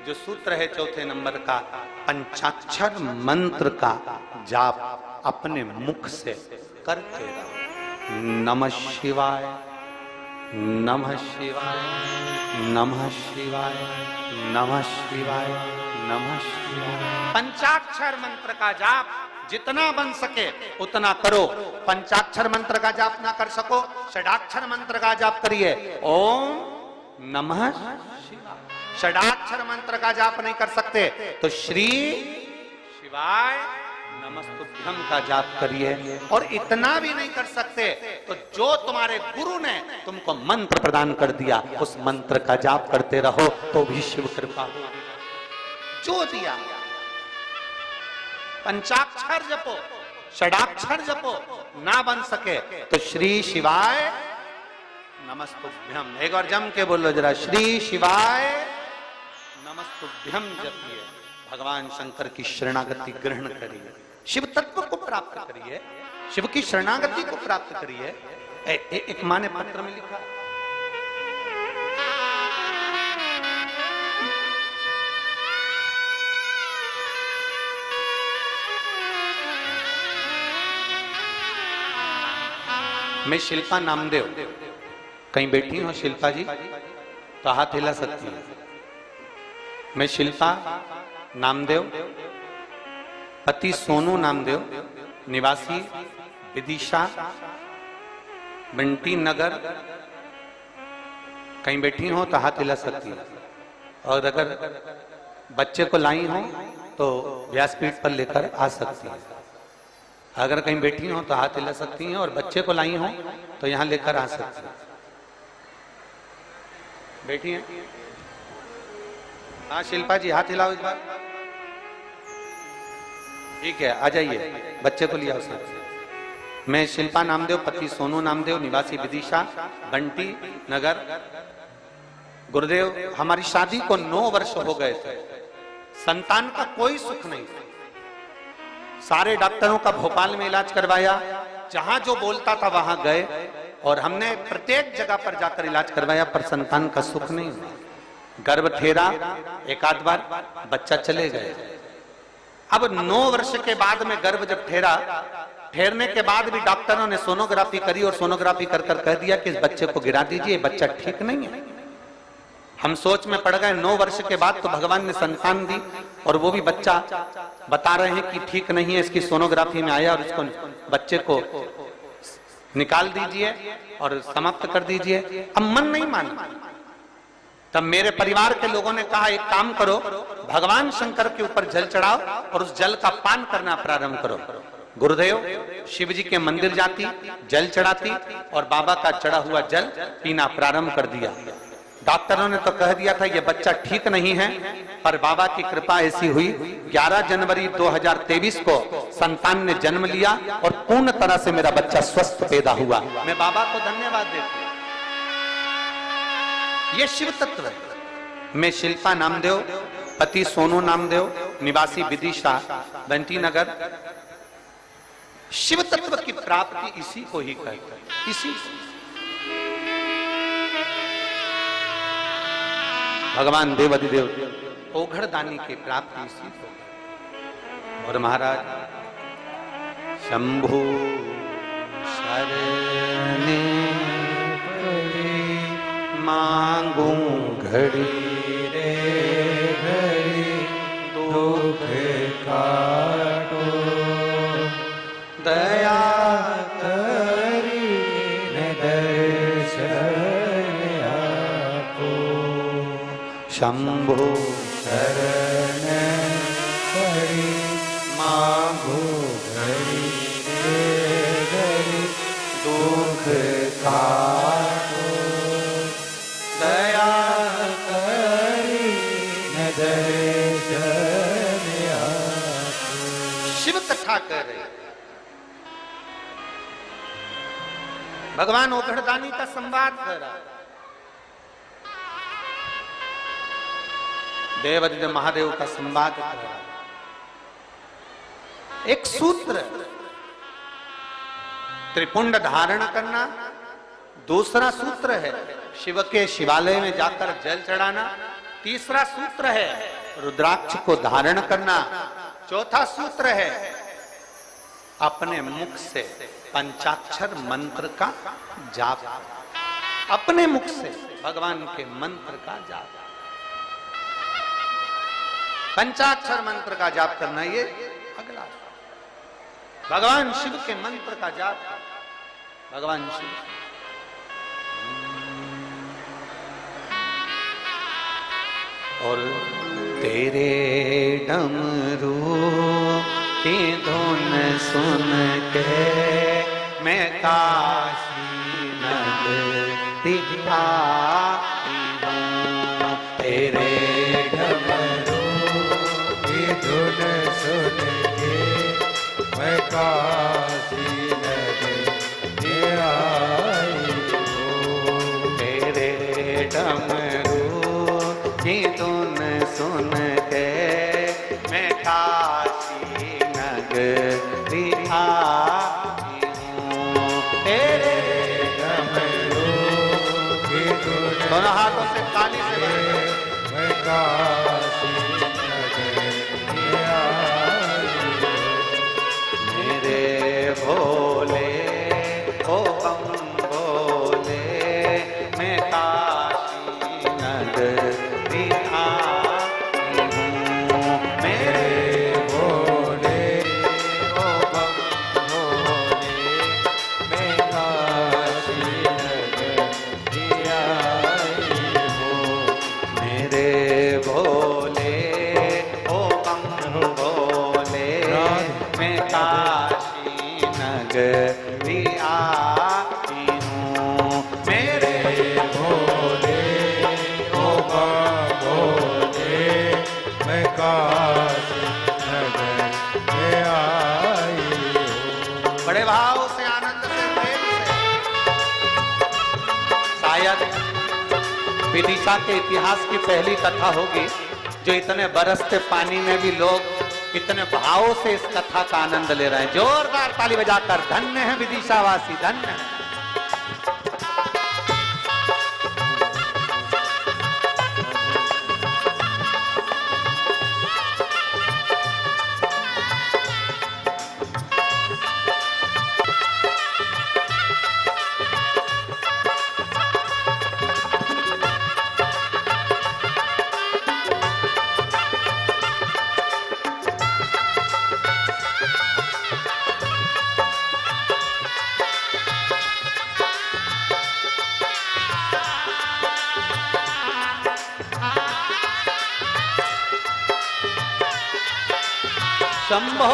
Speaker 1: जो सूत्र है 4थे नंबर का, पंचाक्षर मंत्र का जाप अपने मुख से करते रहो। नमः शिवाय, नमः शिवाय, नमः शिवाय, नमः शिवाय, नमः शिवाय। पंचाक्षर मंत्र का जाप जितना बन सके उतना करो। पंचाक्षर मंत्र का जाप ना कर सको, षडाक्षर मंत्र का जाप करिए। ओम नमः शिवाय। षडाक्षर मंत्र का जाप नहीं कर सकते तो श्री शिवाय नमस्तुभ्यम का जाप करिए। और इतना भी नहीं कर सकते तो जो तुम्हारे गुरु ने तुमको मंत्र प्रदान कर दिया उस मंत्र का जाप करते रहो तो भी शिव कृपा होगी। जो दिया पंचाक्षर जपो, षडाक्षर जपो, ना बन सके तो श्री शिवाय नमस्तुभ्यम एक बार जम के बोलो जरा, श्री शिवाय नमस्तुभ्यम जपिए। भगवान शंकर की शरणागति ग्रहण करिए, शिव तत्व को प्राप्त करिए, शिव की शरणागति को प्राप्त करिए। एक माँ ने पत्र में लिखा, मैं शिल्पा नामदेव, कहीं बैठी हो शिल्पा जी तो हाथ हिला सकती है। मैं शिल्पा नामदेव, पति सोनू नामदेव, निवासी विदिशा बंटी नगर, कहीं बैठी हो तो हाथ हिला सकती है। और अगर बच्चे को लाई हो तो व्यासपीठ पर लेकर आ सकती है। अगर कहीं बैठी हो तो हाथ हिला सकती हैं और बच्चे को लाई हो तो यहां लेकर आ सकती हैं। बैठी हैं? हाँ शिल्पा जी हाथ हिलाओ इस बार। ठीक है, आ जाइए, बच्चे को लिया उसे। मैं शिल्पा नामदेव, पति सोनू नामदेव, निवासी विदिशा बंटी नगर। गुरुदेव, हमारी शादी को 9 वर्ष हो गए थे, संतान का कोई सुख नहीं था। सारे डॉक्टरों का भोपाल में इलाज करवाया, जहां जो बोलता था वहां गए और हमने प्रत्येक जगह पर जाकर इलाज करवाया पर संतान का सुख नहीं हुआ। गर्भ ठेरा एक आध बार, बच्चा चले गए। अब 9 वर्ष के बाद में गर्भ जब ठेरा, ठहरने के बाद भी डॉक्टरों ने सोनोग्राफी करी और सोनोग्राफी कर कर कह दिया कि इस बच्चे को गिरा दीजिए, बच्चा ठीक नहीं है। हम सोच में पड़ गए, 9 वर्ष के बाद तो भगवान ने संतान दी और वो भी बच्चा बता रहे हैं कि ठीक नहीं है, इसकी सोनोग्राफी में आया और इसको बच्चे को निकाल दीजिए और समाप्त कर दीजिए। अब मन नहीं माना। तब मेरे परिवार के लोगों ने कहा एक काम करो, भगवान शंकर के ऊपर जल चढ़ाओ और उस जल का पान करना प्रारंभ करो। गुरुदेव शिव जी के मंदिर जाती, जल चढ़ाती और बाबा का चढ़ा हुआ जल पीना प्रारंभ कर दिया। डॉक्टरों ने तो कह दिया था ये बच्चा ठीक नहीं है, पर बाबा की कृपा ऐसी हुई 11 जनवरी 2023 को संतान ने जन्म लिया और पूर्ण तरह से मेरा बच्चा स्वस्थ पैदा हुआ। मैं बाबा को धन्यवाद देता हूं। ये शिव तत्व है। मैं शिल्पा नामदेव, पति सोनू नामदेव, निवासी विदिशा बंटी नगर। शिव तत्व की प्राप्ति इसी को ही कहते हैं, इसी भगवान देवाधिदेव ओघड़दानी की प्राप्ति इसी को। और महाराज शंभु शरणे मांगू घड़ी रे घड़ी दुख काटो, दया करी दर्शन आपो। शंभु शरण घड़ी मांगू घड़ी रे घड़ी दुख काटो, दया करी दर्शन आपो। शिव कथा कर रहे, भगवान ओघड़दानी का संवाद कर रहा। देवाधिदेव महादेव का संवाद कर रहा। एक सूत्र त्रिपुंड धारण करना, दूसरा सूत्र है शिव के शिवालय में जाकर जल चढ़ाना, तीसरा सूत्र है रुद्राक्ष को धारण करना, चौथा सूत्र है अपने मुख से पंचाक्षर मंत्र का जाप। अपने मुख से भगवान के मंत्र का जाप, पंचाक्षर मंत्र का जाप करना, ये अगला। भगवान शिव के मंत्र का जाप, भगवान शिव और तेरे डमरू की धुन सुन के मैं काशी नगरी आई हूँ। तेरे
Speaker 2: डमरू की धुन सुन के मैं काशी नगरी आई हूँ।
Speaker 1: तेरे डमरू की धुन सुन के मैं काशी नगरी आई हूँ। तेरे
Speaker 2: डमरू की धुन
Speaker 1: दोनों हाथों से ताली से
Speaker 2: मैं काशी नगरी आई हूँ।
Speaker 1: मेरे भोले ओ बम भोले मैं काशी नगरी आई हूँ। मेरे
Speaker 2: भोले ओ बम भोले मैं काशी नगरी आई हूँ।
Speaker 1: मेरे भोले ओ बम भोले मैं काशी नगरी आई हूँ। मेरे
Speaker 2: भोले ओ बम भोले मैं काशी नगरी आई हूँ।
Speaker 1: बड़े भाव से, आनंद से, प्रेम से। शायद विदिशा के इतिहास की पहली कथा होगी जो इतने बरसते पानी में भी लोग इतने भाव से इस कथा का आनंद ले रहे हैं। जोरदार ताली बजाकर धन्य है विदिशावासी, धन्य है। शंभो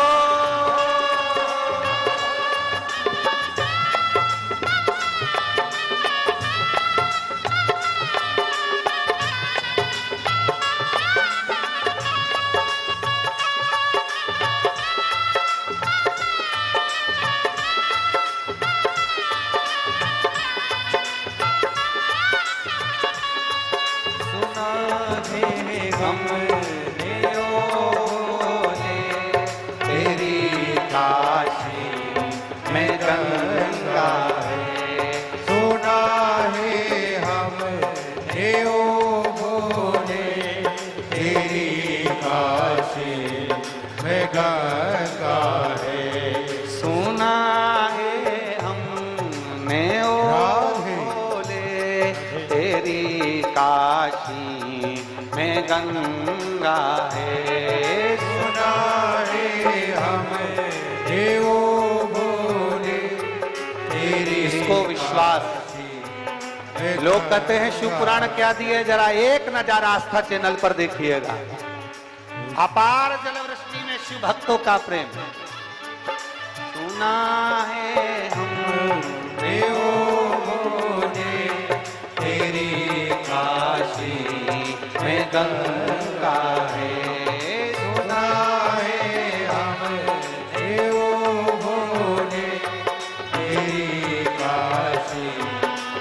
Speaker 2: सुना है हमने ओले
Speaker 1: तेरी काशी में गंगा है।
Speaker 2: सुना है हमने ओ भोले तेरी काशी में गंगा है।
Speaker 1: सुना है हमने ओ भोले तेरी काशी में गंगा है।
Speaker 2: सुना है हमने ओ भोले तेरी
Speaker 1: इसको विश्वास, लोग कहते हैं शिव पुराण क्या दिए, जरा एक नजारा आस्था चैनल पर देखिएगा। अपार जलवृष्टि में शिव भक्तों का प्रेम। सुना है हमने ओ भोले तेरी काशी में गंगा है।
Speaker 2: सुना है हमने ओ भोले तेरी काशी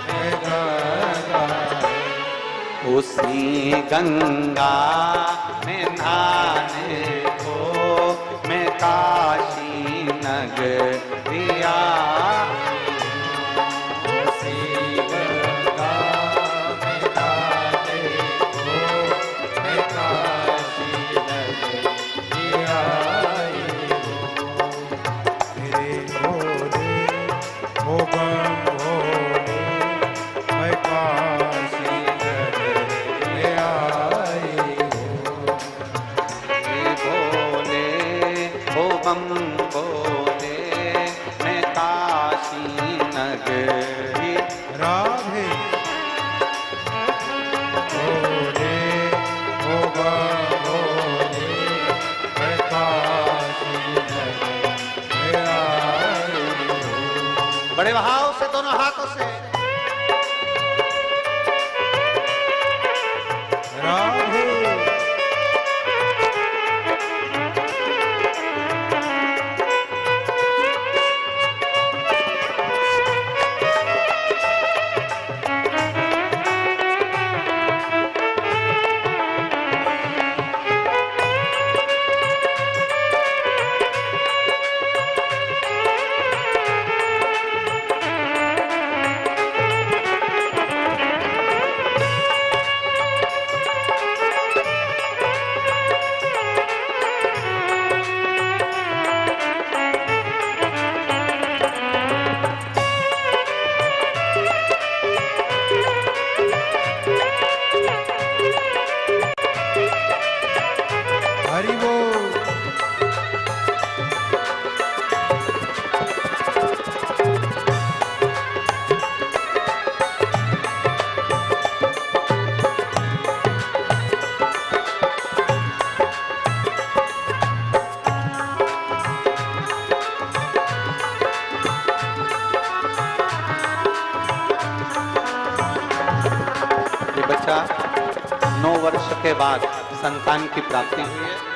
Speaker 2: में गंगा है।
Speaker 1: उसी गंगा में नहाने को मैं काशी नगरिया।
Speaker 2: उसी गंगा में नहाने को मैं काशी नगरी आई हूँ। तेरे भोले ओ बम भोले मैं
Speaker 1: नगरी।
Speaker 2: राधे भोले ओ भोले प्रकाशी नगरी आई हो।
Speaker 1: बड़े भाव से दोनों हाथों से
Speaker 2: राधे हरि बोल।
Speaker 1: ये बच्चा 9 वर्ष के बाद संतान की प्राप्ति हुई है।